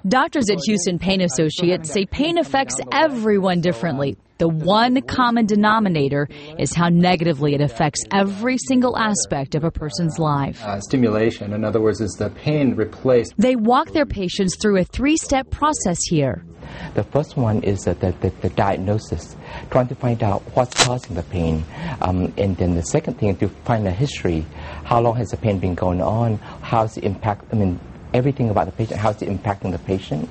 Doctors at Houston Pain Associates say pain affects everyone differently. The one common denominator is how negatively it affects every single aspect of a person's life. Stimulation, in other words, is the pain replaced. They walk their patients through a three-step process here. The first one is the diagnosis, trying to find out what's causing the pain. And then the second thing is to find a history. How long has the pain been going on? How's the impact, everything about the patient, how's it impacting the patient?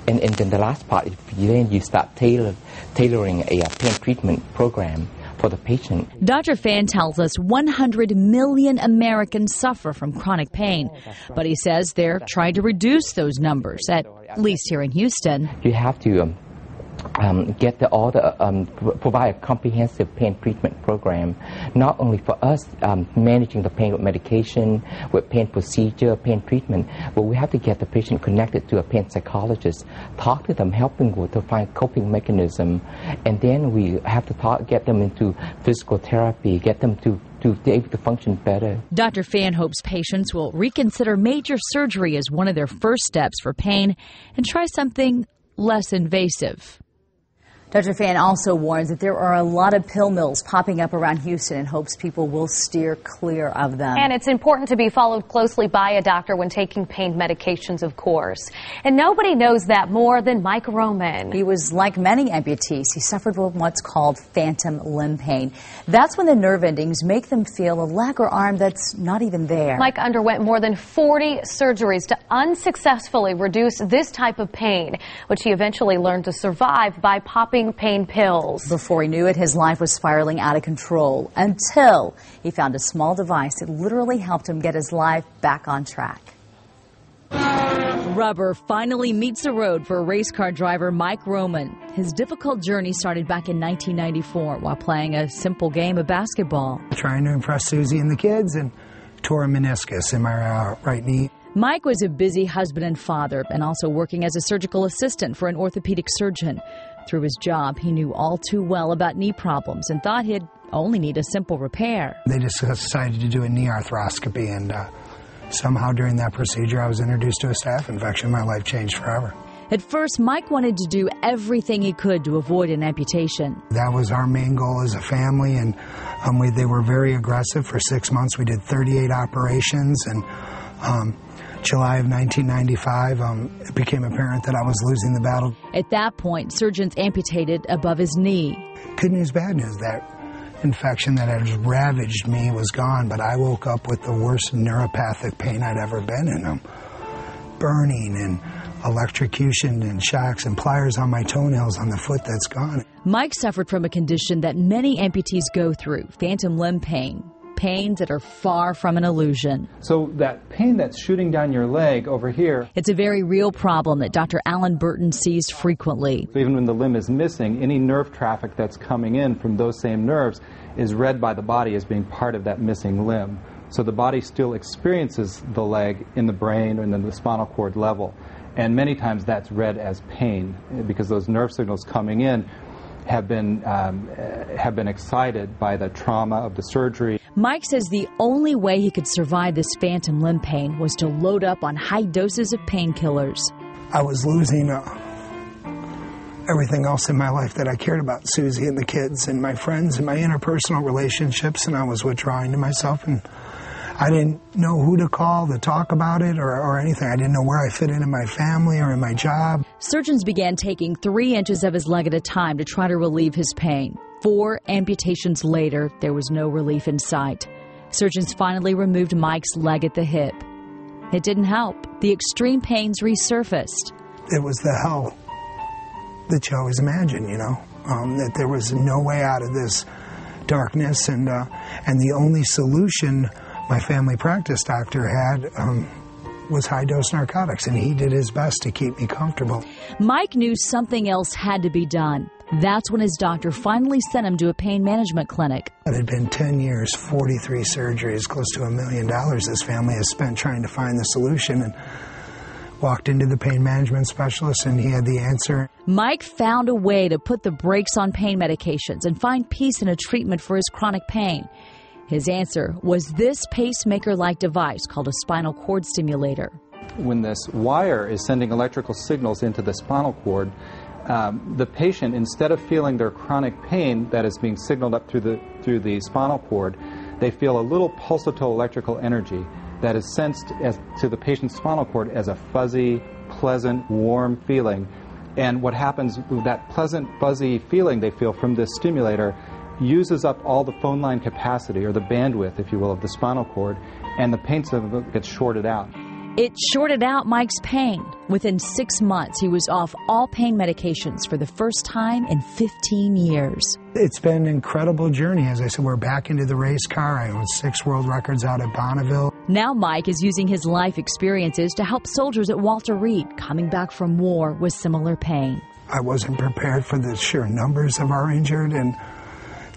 And then the last part is then you start tailoring a pain treatment program for the patient. Dr. Phan tells us 100 million Americans suffer from chronic pain, but he says they're trying to reduce those numbers, at least here in Houston. You have to provide a comprehensive pain treatment program, not only for us managing the pain with medication, with pain procedure, pain treatment, but we have to get the patient connected to a pain psychologist, talk to them, helping to find coping mechanism, and then we have to get them into physical therapy, get them to be able to function better. Dr. Phan hopes patients will reconsider major surgery as one of their first steps for pain and try something less invasive. Dr. Phan also warns that there are a lot of pill mills popping up around Houston and hopes people will steer clear of them. And it's important to be followed closely by a doctor when taking pain medications, of course. And nobody knows that more than Mike Roman. He was like many amputees. He suffered from what's called phantom limb pain. That's when the nerve endings make them feel a leg or arm that's not even there. Mike underwent more than 40 surgeries to unsuccessfully reduce this type of pain, which he eventually learned to survive by popping pain pills. Before he knew it, his life was spiraling out of control until he found a small device that literally helped him get his life back on track. Rubber finally meets the road for race car driver Mike Roman. His difficult journey started back in 1994 while playing a simple game of basketball. Trying to impress Susie and the kids and tore a meniscus in my right knee. Mike was a busy husband and father and also working as a surgical assistant for an orthopedic surgeon. Through his job, he knew all too well about knee problems and thought he'd only need a simple repair. They just decided to do a knee arthroscopy, and somehow during that procedure I was introduced to a staph infection. My life changed forever. At first, Mike wanted to do everything he could to avoid an amputation. That was our main goal as a family, and they were very aggressive. For 6 months we did 38 operations, and July of 1995, it became apparent that I was losing the battle. At that point, surgeons amputated above his knee. Good news, bad news. That infection that had ravaged me was gone, but I woke up with the worst neuropathic pain I'd ever been in. Burning and electrocution and shocks and pliers on my toenails on the foot that's gone. Mike suffered from a condition that many amputees go through, phantom limb pain. Pains that are far from an illusion. So that pain that's shooting down your leg over here. It's a very real problem that Dr. Burton sees frequently. So even when the limb is missing, any nerve traffic that's coming in from those same nerves is read by the body as being part of that missing limb. So the body still experiences the leg in the brain or in the spinal cord level. And many times that's read as pain because those nerve signals coming in have been excited by the trauma of the surgery. Mike says the only way he could survive this phantom limb pain was to load up on high doses of painkillers. I was losing everything else in my life that I cared about, Susie and the kids and my friends and my interpersonal relationships, and I was withdrawing to myself, and I didn't know who to call to talk about it or anything. I didn't know where I fit in my family or in my job. Surgeons began taking 3 inches of his leg at a time to try to relieve his pain. 4 amputations later, there was no relief in sight. Surgeons finally removed Mike's leg at the hip. It didn't help. The extreme pains resurfaced. It was the hell that you always imagine, that there was no way out of this darkness, and the only solution my family practice doctor had was high-dose narcotics, and he did his best to keep me comfortable. Mike knew something else had to be done. That's when his doctor finally sent him to a pain management clinic. It had been 10 years, 43 surgeries, close to $1 million this family has spent trying to find the solution, and walked into the pain management specialist, and he had the answer. Mike found a way to put the brakes on pain medications and find peace in a treatment for his chronic pain. His answer was this pacemaker-like device called a spinal cord stimulator. when this wire is sending electrical signals into the spinal cord, the patient, instead of feeling their chronic pain that is being signaled up through the spinal cord, they feel a little pulsatile electrical energy that is sensed to the patient's spinal cord as a fuzzy, pleasant, warm feeling. And what happens with that pleasant, fuzzy feeling they feel from this stimulator uses up all the phone line capacity, or the bandwidth, if you will, of the spinal cord, and the pain signal gets shorted out. It shorted out Mike's pain. Within 6 months, he was off all pain medications for the first time in 15 years. It's been an incredible journey. As I said, we're back into the race car. I own 6 world records out at Bonneville. Now Mike is using his life experiences to help soldiers at Walter Reed coming back from war with similar pain. I wasn't prepared for the sheer numbers of our injured and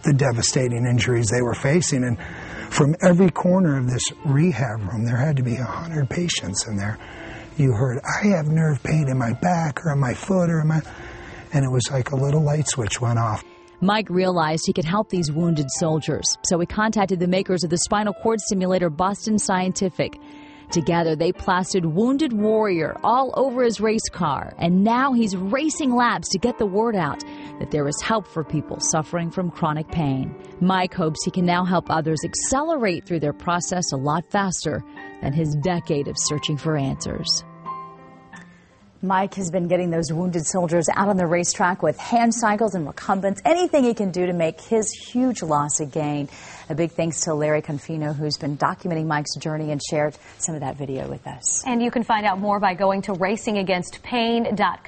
the devastating injuries they were facing. And from every corner of this rehab room, there had to be 100 patients in there. You heard, I have nerve pain in my back or in my foot or in my... And it was like a little light switch went off. Mike realized he could help these wounded soldiers, so he contacted the makers of the spinal cord stimulator, Boston Scientific. Together, they plastered Wounded Warrior all over his race car, and now he's racing labs to get the word out that there is help for people suffering from chronic pain. Mike hopes he can now help others accelerate through their process a lot faster than his decade of searching for answers. Mike has been getting those wounded soldiers out on the racetrack with hand cycles and recumbents, anything he can do to make his huge loss a gain. A big thanks to Larry Confino, who's been documenting Mike's journey and shared some of that video with us. And you can find out more by going to racingagainstpain.com.